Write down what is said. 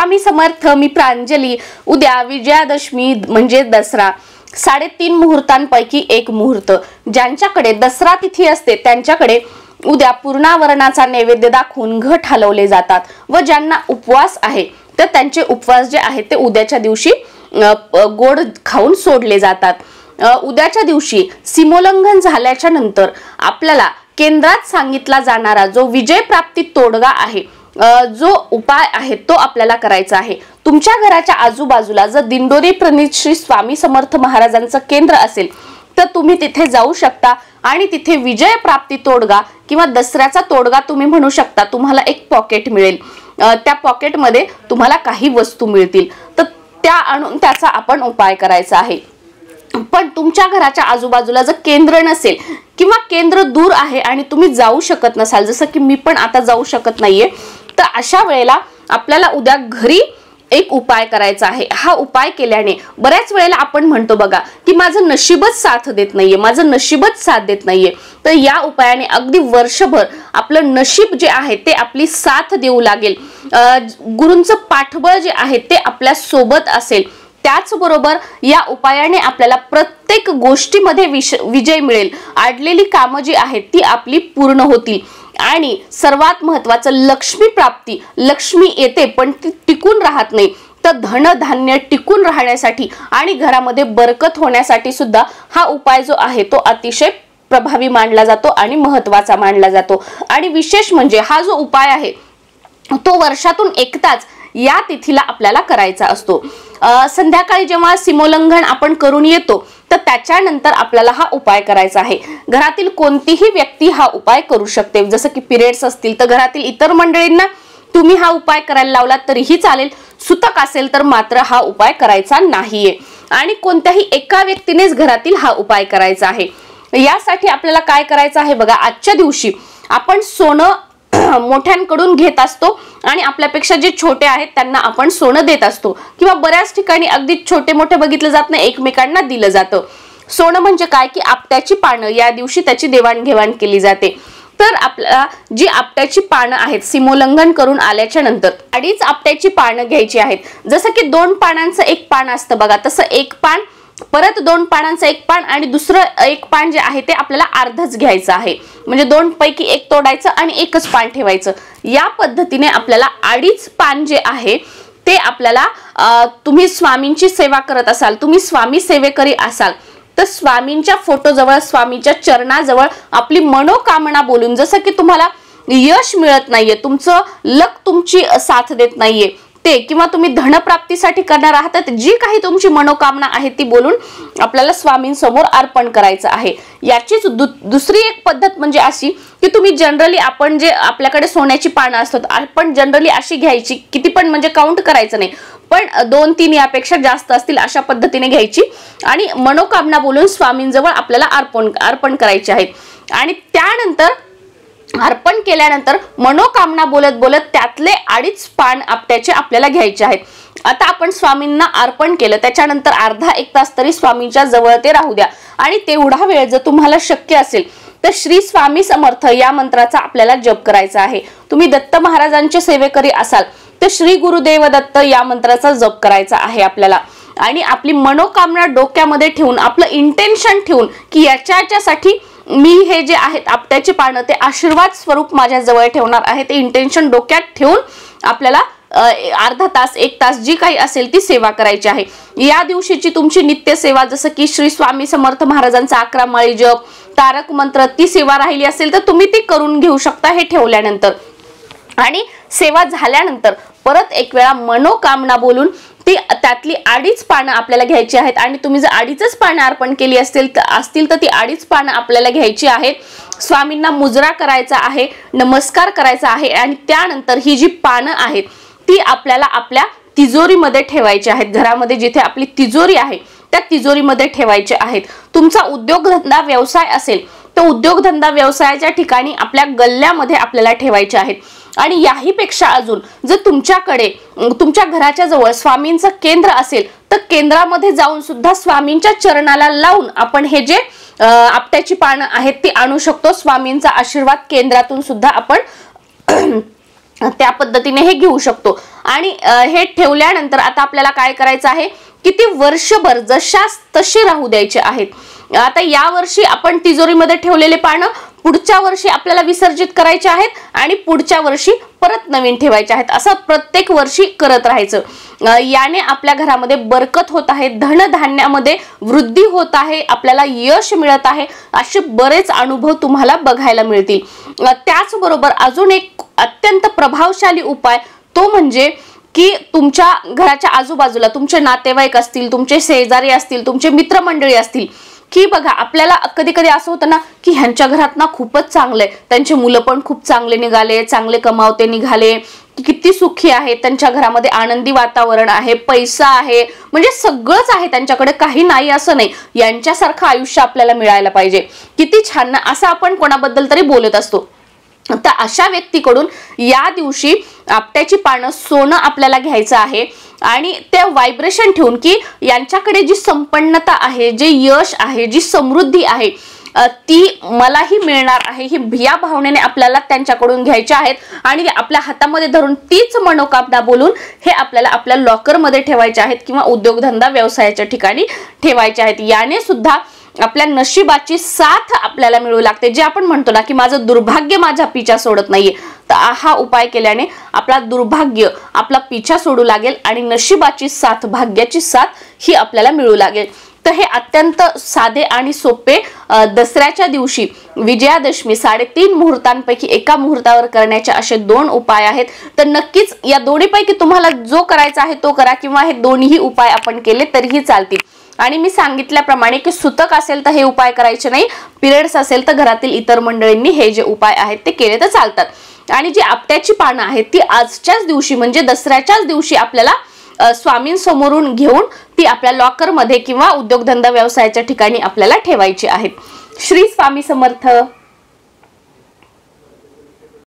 स्वामी समर्थ. मी प्रांजली. उद्या विजयादशमी म्हणजे दसरा. 3.5 मुहूर्तांपैकी एक मुहूर्त. ज्यांच्याकडे दसरा तिथी असते त्यांच्याकडे उद्या पूर्णावरणाचा नैवेद्य दाखवून घट हलवले जातात व ज्यांना उपवास आहे तर त्यांचे उपवास जे आहेत ते उद्याच्या दिवशी गोड खाऊन सोडले जातात. उद्याच्या दिवशी सीमोल्लंघन झाल्याच्या नंतर आपल्याला केंद्रात सांगितला जाणारा जो विजय प्राप्ती तोडगा आहे, जो उपाय आहे तो आपल्याला करायचा आहे. तुमच्या घराच्या आजूबाजूला जर दिंडोरी प्रणित श्री स्वामी समर्थ महाराजांचं केंद्र असेल तर तुम्ही तिथे जाऊ शकता आणि तिथे विजय प्राप्ती तोडगा किंवा दसऱ्याचा तोडगा तुम्ही म्हणू शकता. तुम्हाला एक पॉकेट मिळेल. त्या पॉकेटमध्ये तुम्हाला काही वस्तू मिळतील तर त्या आणून त्याचा आपण उपाय करायचा आहे. पण तुमच्या घराच्या आजूबाजूला जर केंद्र नसेल किंवा केंद्र दूर आहे आणि तुम्ही जाऊ शकत नसाल, जसं की मी पण आता जाऊ शकत नाहीये, तर अशा वेळेला आपल्याला उद्या घरी एक उपाय करायचा आहे. हा उपाय केल्याने बऱ्याच वेळेला आपण म्हणतो बघा की माझं नशीबच साथ देत नाहीये, माझं नशीबच साथ देत नाहीये. तर या उपायाने अगदी वर्षभर आपलं नशीब जे आहे ते आपली साथ देऊ लागेल. गुरूंचं पाठबळ जे आहे ते आपल्या सोबत असेल. त्याचबरोबर या उपायाने आपल्याला प्रत्येक गोष्टीमध्ये विजय मिळेल. अडलेली कामं जी आहेत ती आपली पूर्ण होतील आणि सर्वात महत्त्वाचं लक्ष्मी प्राप्ती. लक्ष्मी येते पण ती टिकून राहत नाही. तर धनधान्य टिकून राहण्यासाठी आणि घरामध्ये बरकत होण्यासाठी सुद्धा हा उपाय जो आहे तो अतिशय प्रभावी मानला जातो आणि महत्त्वाचा मानला जातो. आणि विशेष म्हणजे हा जो उपाय आहे तो वर्षातून एकदाच या तिथीला आपल्याला करायचा असतो. संध्याकाळी जेव्हा सीमोल्लंघन आपण करून येतो तर त्याच्यानंतर आपल्याला हा उपाय करायचा आहे. घरातील कोणतीही व्यक्ती हा उपाय करू शकते. जसं की पिरियड्स असतील तर घरातील इतर मंडळींना तुम्ही हा उपाय करायला लावलात तरीही चालेल. सुतक असेल तर मात्र हा उपाय करायचा नाहीये. आणि कोणत्याही एका व्यक्तीनेच घरातील हा उपाय करायचा आहे. यासाठी आपल्याला काय करायचं आहे बघा, आजच्या दिवशी आपण सोनं मोठ्यांकडून घेत असतो आणि आपल्यापेक्षा जे छोटे आहेत त्यांना आपण सोनं देत असतो किंवा बऱ्याच ठिकाणी अगदी छोटे मोठे बघितलं जात नाही, एकमेकांना दिलं जातं. सोनं म्हणजे काय की आपट्याची पानं, या दिवशी त्याची देवाणघेवाण केली जाते. तर आपल्याला जी आपट्याची पानं आहेत सीमोल्लंघन करून आल्याच्या नंतर 2.5 आपट्याची पानं घ्यायची आहेत. जसं की 2 पानांचं एक पान असतं बघा, तसं एक पान, परत 2 पानांचं एक पान आणि दुसरं एक पान जे आहे ते आपल्याला अर्धच घ्यायचं आहे. म्हणजे 2 पैकी एक तोडायचं आणि एकच पान ठेवायचं. या पद्धतीने आपल्याला 2.5 पान जे आहे ते आपल्याला तुम्ही स्वामींची सेवा करत असाल, तुम्ही स्वामी सेवेकरी असाल तर स्वामींच्या फोटोजवळ, स्वामींच्या चरणाजवळ आपली मनोकामना बोलून, जसं की तुम्हाला यश मिळत नाहीये, तुमचं लक तुमची साथ देत नाहीये ते, किंवा तुम्ही धनप्राप्तीसाठी करणार आहात, जी काही तुमची मनोकामना आहे ती बोलून आपल्याला स्वामींसमोर अर्पण करायचं आहे. याचीच दुसरी एक पद्धत म्हणजे अशी की तुम्ही जनरली आपण जे आपल्याकडे सोन्याची पानं असतात आपण जनरली अशी घ्यायची, किती पण म्हणजे काउंट करायचं नाही, पण 2-3 यापेक्षा जास्त असतील अशा पद्धतीने घ्यायची आणि मनोकामना बोलून स्वामींजवळ आपल्याला अर्पण करायची आहेत. आणि त्यानंतर अर्पण केल्यानंतर मनोकामना बोलत बोलत त्यातले 2.5 पान आपट्याचे आपल्याला घ्यायचे आहेत. आता आपण स्वामींना अर्पण केलं त्याच्यानंतर अर्धा एक तास तरी स्वामींच्या जवळ ते राहू द्या आणि तेवढा वेळ जर तुम्हाला शक्य असेल तर श्री स्वामी समर्थ या मंत्राचा आपल्याला जप करायचा आहे. तुम्ही दत्त महाराजांचे सेवेकरी असाल तर श्री गुरुदेव दत्त या मंत्राचा जप करायचा आहे आपल्याला. आणि आपली मनोकामना डोक्यामध्ये ठेवून, आपलं इंटेन्शन ठेवून की याच्यासाठी मी हे जे आहेत आपट्याची पानं ते आशीर्वाद स्वरूप माझ्या जवळ ठेवणार आहे, ते इंटेन्शन डोक्यात ठेवून आपल्याला अर्धा तास 1 तास जी काही असेल ती सेवा करायची आहे. या दिवशीची तुमची नित्य सेवा जसं की श्री स्वामी समर्थ महाराजांचा 11 माळी जप, तारक मंत्र, ती सेवा राहिली असेल तर तुम्ही ती करून घेऊ शकता हे ठेवल्यानंतर. आणि सेवा झाल्यानंतर परत एक वेळा मनोकामना बोलून ती त्यातली 2.5 पानं आपल्याला घ्यायची आहेत. आणि तुम्ही जर 2.5च पानं अर्पण केली असतील तर ती 2.5 पानं आपल्याला घ्यायची आहेत. स्वामींना मुजरा करायचा आहे, नमस्कार करायचा आहे आणि त्यानंतर ही जी पानं आहेत ती आपल्याला आपल्या तिजोरीमध्ये ठेवायची आहेत. घरामध्ये जिथे आपली तिजोरी आहे त्या तिजोरीमध्ये ठेवायचे आहेत. तुमचा उद्योगधंदा व्यवसाय असेल तर उद्योगधंदा व्यवसायाच्या ठिकाणी आपल्या गल्ल्यामध्ये आपल्याला ठेवायचे आहेत. आणि याही पेक्षा अजून जर तुमच्याकडे तुमच्या घराच्या जवळ स्वामींचं केंद्र असेल तर केंद्रामध्ये जाऊन सुद्धा स्वामींच्या चरणाला लावून आपण हे जे आपट्याची पानं आहेत ती आणू शकतो. स्वामींचा आशीर्वाद केंद्रातून सुद्धा आपण त्या पद्धतीने हे घेऊ शकतो। आणि हे ठेवल्यानंतर आता आपल्याला काय करायचं आहे की ती वर्षभर जशास तशी राहू द्यायचे आहेत। आता या वर्षी आपण तिजोरीमध्ये ठेवलेले पानं पुढच्या वर्षी आपल्याला विसर्जित करायचे आहेत आणि पुढच्या वर्षी परत नवीन ठेवायचे आहेत, असं प्रत्येक वर्षी करत राहायचं। याने आपल्या घरामध्ये बरकत होत आहे, धनधान्यामध्ये वृद्धी होत आहे, आपल्याला यश मिळत आहे, असे बरेच अनुभव तुम्हाला बघायला मिळतील। त्याचबरोबर अजून एक अत्यंत प्रभावशाली उपाय तो म्हणजे की तुमच्या घराच्या आजूबाजूला तुमचे नातेवाईक असतील, तुमचे शेजारी असतील, तुमचे मित्रमंडळी असतील, की बघा आपल्याला कधी कधी असं होतं ना की ह्यांच्या घरात ना खूपच चांगले, त्यांचे मुलं पण खूप चांगले निघाले, चांगले कमावते निघाले, किती सुखी आहे, त्यांच्या घरामध्ये आनंदी वातावरण आहे, पैसा आहे, म्हणजे सगळंच आहे त्यांच्याकडे, काही नाही असं नाही, यांच्यासारखं आयुष्य आपल्याला मिळायला पाहिजे, किती छान ना, असं आपण कोणाबद्दल तरी बोलत असतो। तर अशा व्यक्तीकडून या दिवशी आपट्याची पानं सोनं आपल्याला घ्यायचं आहे आणि ते व्हायब्रेशन ठेवून की यांच्याकडे जी संपन्नता आहे, जे यश आहे, जी समृद्धी आहे ती मलाही मिळणार आहे, ही या भावनेने आपल्याला त्यांच्याकडून घ्यायचे आहेत आणि आपल्या हातामध्ये धरून तीच मनोकामना बोलून हे आपल्याला आपल्या लॉकरमध्ये ठेवायचे आहेत किंवा उद्योगधंदा व्यवसायाच्या ठिकाणी ठेवायचे आहेत। याने सुद्धा आपल्या नशिबाची साथ आपल्याला मिळू लागते। जे आपण म्हणतो ना की माझं दुर्भाग्य माझा पिछा सोडत नाहीये, तर हा उपाय केल्याने आपला दुर्भाग्य आपला पिछा सोडू लागेल आणि नशिबाची साथ, भाग्याची साथ ही आपल्याला मिळू लागेल। तर हे अत्यंत साधे आणि सोपे दसऱ्याच्या दिवशी विजयादशमी 3.5 मुहूर्तांपैकी एका मुहूर्तावर करण्याचे असे 2 उपाय आहेत। तर नक्कीच या दोन्हीपैकी तुम्हाला जो करायचा आहे तो करा किंवा हे दोन्ही उपाय आपण केले तरीही चालतील। आणि मी सांगितल्याप्रमाणे की सुतक असेल तर हे उपाय करायचे नाही, पिरियड्स असेल तर घरातील इतर मंडळींनी हे जे उपाय आहेत ते केले तर चालतात। आणि जी आपट्याची पानं आहेत ती आजच्याच दिवशी म्हणजे दसऱ्याच्याच दिवशी आपल्याला स्वामींसमोरून घेऊन ती आपल्या लॉकरमध्ये किंवा उद्योगधंदा व्यवसायाच्या ठिकाणी आपल्याला ठेवायची आहेत। श्री स्वामी समर्थ।